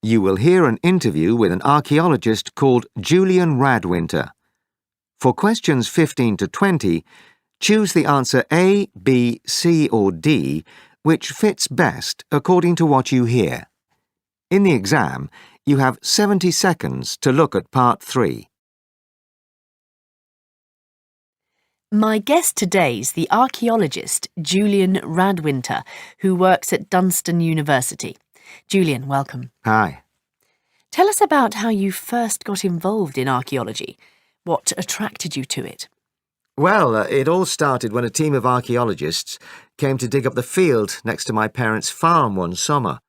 You will hear an interview with an archaeologist called Julian Radwinter. For questions 15 to 20, choose the answer A, B, C or D, which fits best according to what you hear. In the exam, you have 70 seconds to look at Part 3. My guest today is the archaeologist Julian Radwinter, who works at Dunstan University. Julian, welcome. Hi. Tell us about how you first got involved in archaeology. What attracted you to it? Well, it all started when a team of archaeologists came to dig up the field next to my parents' farm one summer.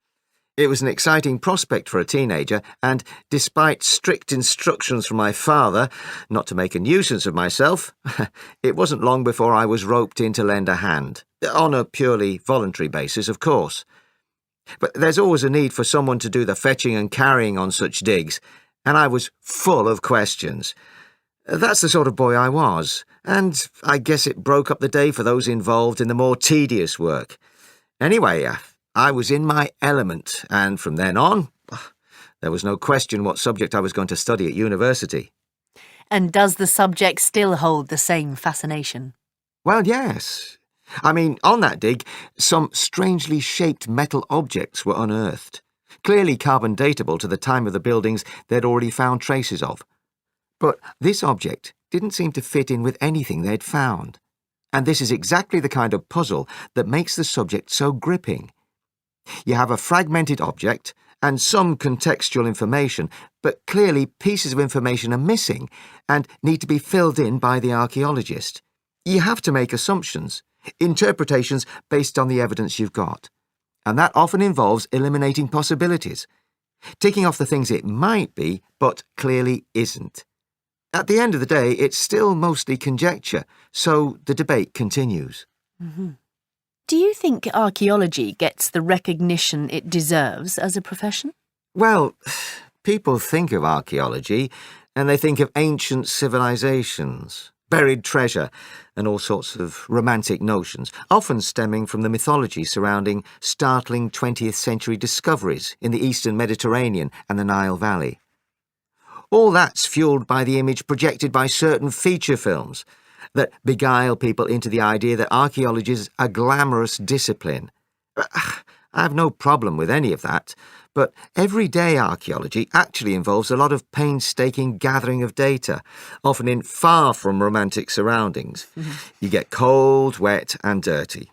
It was an exciting prospect for a teenager, and despite strict instructions from my father not to make a nuisance of myself, it wasn't long before I was roped in to lend a hand, on a purely voluntary basis, of course. But there's always a need for someone to do the fetching and carrying on such digs, and I was full of questions. That's the sort of boy I was, and I guess it broke up the day for those involved in the more tedious work. Anyway, I was in my element, and from then on, there was no question what subject I was going to study at university. And does the subject still hold the same fascination? Well, yes. I mean, on that dig, some strangely shaped metal objects were unearthed, clearly carbon datable to the time of the buildings they'd already found traces of. But this object didn't seem to fit in with anything they'd found. And this is exactly the kind of puzzle that makes the subject so gripping. You have a fragmented object and some contextual information, but clearly pieces of information are missing and need to be filled in by the archaeologist. You have to make assumptions, interpretations based on the evidence you've got. And that often involves eliminating possibilities, ticking off the things it might be, but clearly isn't. At the end of the day, it's still mostly conjecture, so the debate continues. Mm-hmm. Do you think archaeology gets the recognition it deserves as a profession? Well, people think of archaeology and they think of ancient civilizations, buried treasure, and all sorts of romantic notions, often stemming from the mythology surrounding startling 20th century discoveries in the eastern Mediterranean and the Nile Valley. All that's fueled by the image projected by certain feature films that beguile people into the idea that archaeology is a glamorous discipline. I have no problem with any of that, but everyday archaeology actually involves a lot of painstaking gathering of data, often in far from romantic surroundings. You get cold, wet and dirty.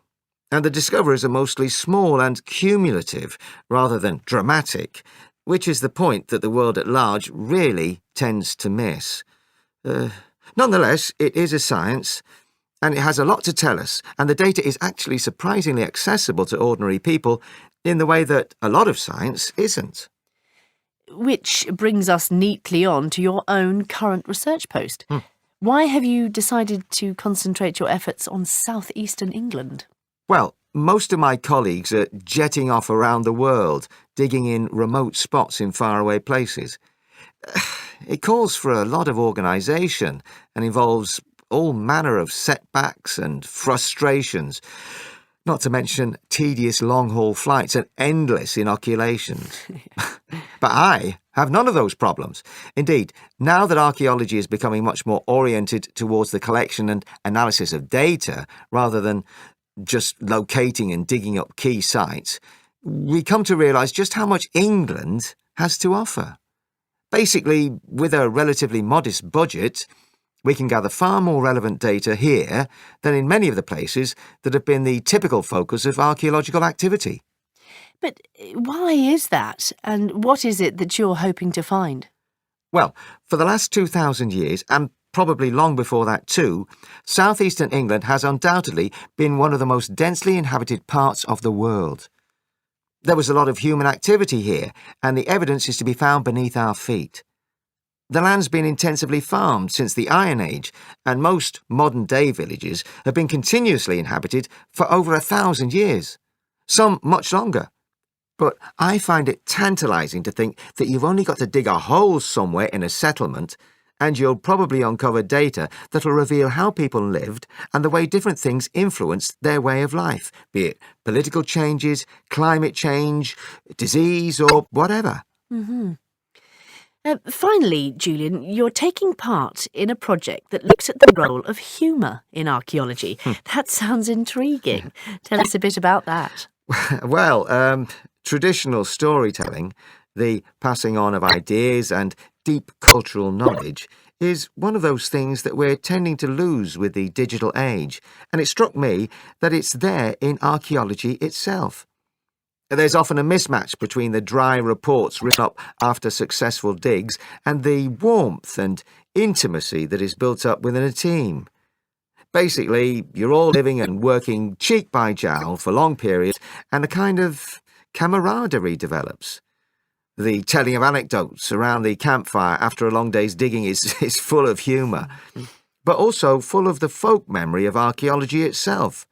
And the discoveries are mostly small and cumulative rather than dramatic, which is the point that the world at large really tends to miss. Nonetheless, it is a science, and it has a lot to tell us, and the data is actually surprisingly accessible to ordinary people in the way that a lot of science isn't. Which brings us neatly on to your own current research post. Why have you decided to concentrate your efforts on southeastern England? Well, most of my colleagues are jetting off around the world, digging in remote spots in faraway places. It calls for a lot of organisation and involves all manner of setbacks and frustrations, not to mention tedious long-haul flights and endless inoculations. But I have none of those problems. Indeed, now that archaeology is becoming much more oriented towards the collection and analysis of data rather than just locating and digging up key sites, we come to realise just how much England has to offer. Basically, with a relatively modest budget, we can gather far more relevant data here than in many of the places that have been the typical focus of archaeological activity. But why is that, and what is it that you're hoping to find? Well, for the last 2,000 years, and probably long before that too, southeastern England has undoubtedly been one of the most densely inhabited parts of the world. There was a lot of human activity here, and the evidence is to be found beneath our feet. The land's been intensively farmed since the Iron Age, and most modern-day villages have been continuously inhabited for over 1,000 years, some much longer. But I find it tantalising to think that you've only got to dig a hole somewhere in a settlement and you'll probably uncover data that'll reveal how people lived and the way different things influenced their way of life, be it political changes, climate change, disease, or whatever. Finally, Julian, you're taking part in a project that looks at the role of humour in archaeology. That sounds intriguing. Tell us a bit about that. Well, traditional storytelling, the passing on of ideas and deep cultural knowledge, is one of those things that we're tending to lose with the digital age, and it struck me that it's there in archaeology itself. There's often a mismatch between the dry reports written up after successful digs and the warmth and intimacy that is built up within a team. Basically, you're all living and working cheek by jowl for long periods, and a kind of camaraderie develops. The telling of anecdotes around the campfire after a long day's digging is full of humour, but also full of the folk memory of archaeology itself.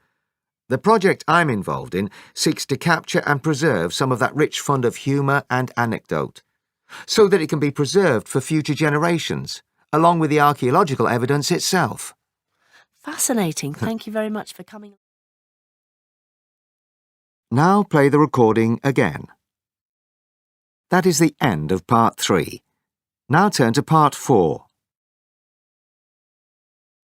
The project I'm involved in seeks to capture and preserve some of that rich fund of humour and anecdote, so that it can be preserved for future generations, along with the archaeological evidence itself. Fascinating. Thank you very much for coming. Now play the recording again. That is the end of part 3. Now turn to part 4.